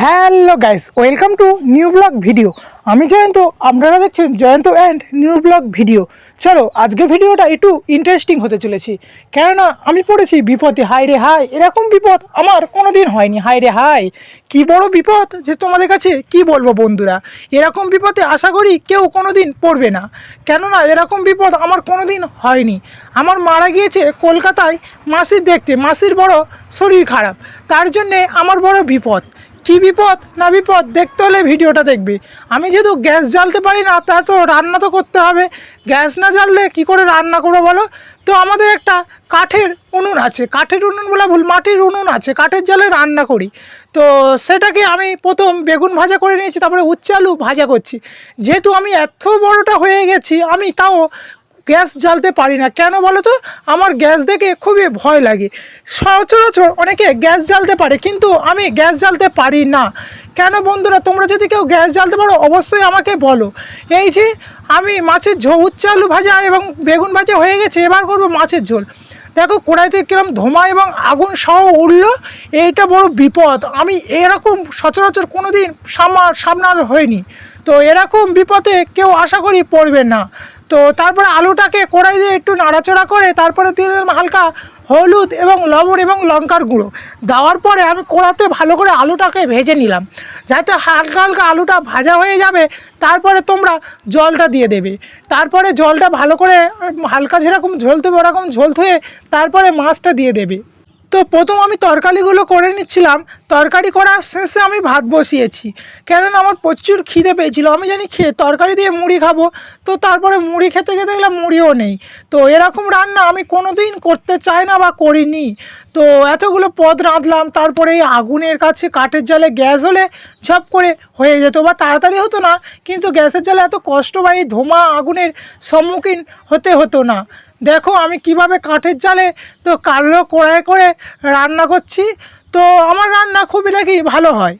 Hello guys, welcome to new blog video. আমি জয়ন্ত, আপনারা দেখছেন Jayanta and new blog video. চলো আজকের ভিডিওটা একটু ইন্টারেস্টিং হতে চলেছি, কেননা আমি পড়েছি বিপদে। হাই রে হাই, এরকম বিপদ আমার কোনো দিন হয়নি। হাই রে হাই, কী বড় বিপদ যে তোমাদের কাছে কি বলবো বন্ধুরা। এরকম বিপদে আশা করি কেউ কোনো দিন পড়বে না, কেননা এরকম বিপদ আমার কোনো দিন হয়নি। আমার মারা গিয়েছে কলকাতায় মাসির দেখতে, মাসির বড় শরীর খারাপ, তার জন্যে আমার বড় বিপদ। কী বিপদ না বিপদ দেখতে হলে ভিডিওটা দেখবে। আমি যেহেতু গ্যাস জ্বালতে পারি না, তা তো রান্না তো করতে হবে। গ্যাস না জ্বাললে কী করে রান্না করবো বলো? তো আমাদের একটা কাঠের উনুন আছে, কাঠের উনুন বলা ভুল, মাটির উনুন আছে, কাঠের জালে রান্না করি। তো সেটাকে আমি প্রথম বেগুন ভাজা করে নিয়েছি, তারপরে উচ্ছে আলু ভাজা করছি। যেহেতু আমি এত বড়টা হয়ে গেছি, আমি তাও গ্যাস জ্বালতে পারি না। কেন বলো তো? আমার গ্যাস দেখে খুবই ভয় লাগে। সচরাচর অনেকে গ্যাস জ্বালতে পারে, কিন্তু আমি গ্যাস জ্বালতে পারি না। কেন বন্ধুরা, তোমরা যদি কেউ গ্যাস জ্বালতে পারো অবশ্যই আমাকে বলো। এই যে আমি মাছের ঝোল, উচ্ছে আলু ভাজা এবং বেগুন ভাজা হয়ে গেছে, এবার করবো মাছের ঝোল। দেখো কড়াইতে কিরম ধোঁয়া এবং আগুন সহ উঠলো, এইটা বড় বিপদ। আমি এরকম সচরাচর কোনো দিন সামনে হয়নি। তো এরকম বিপদে কেউ আশা করি পড়বে না। তো তারপরে আলুটাকে কড়াই দিয়ে একটু নাড়াচাড়া করে তারপরে দিয়ে দিলাম হালকা হলুদ এবং লবণ এবং লঙ্কার গুঁড়ো। দেওয়ার পরে আমি কড়াতে ভালো করে আলুটাকে ভেজে নিলাম, যাতে হালকা হালকা আলুটা ভাজা হয়ে যাবে। তারপরে তোমরা জলটা দিয়ে দেবে। তারপরে জলটা ভালো করে হালকা যেরকম ঝোলতে হবে ওরকম ঝোল ধুয়ে তারপরে মাছটা দিয়ে দেবে। তো প্রথম আমি তরকারিগুলো করে নিচ্ছিলাম। তরকারি করার শেষে আমি ভাত বসিয়েছি, কেননা আমার প্রচুর খিদে পেয়েছিল। আমি জানি তরকারি দিয়ে মুড়ি খাবো, তো তারপরে মুড়ি খেতে খেতে গেলাম মুড়িও নেই। তো এরকম রান্না আমি কোনো দিন করতে চাই না বা করিনি। তো এতগুলো পদ রাঁধলাম, তারপরে এই আগুনের কাছে কাঠের জালে গ্যাস হলে ঝপ করে হয়ে যেত বা তাড়াতাড়ি হতো না, কিন্তু গ্যাসের জালে এত কষ্ট বা এই ধোঁয়া আগুনের সম্মুখীন হতে হতো না। দেখো আমি কিভাবে কাঠের জালে তো কালো কড়াই করে রান্না করছি। তো আমার রান্না খুবই নাকি ভালো হয়।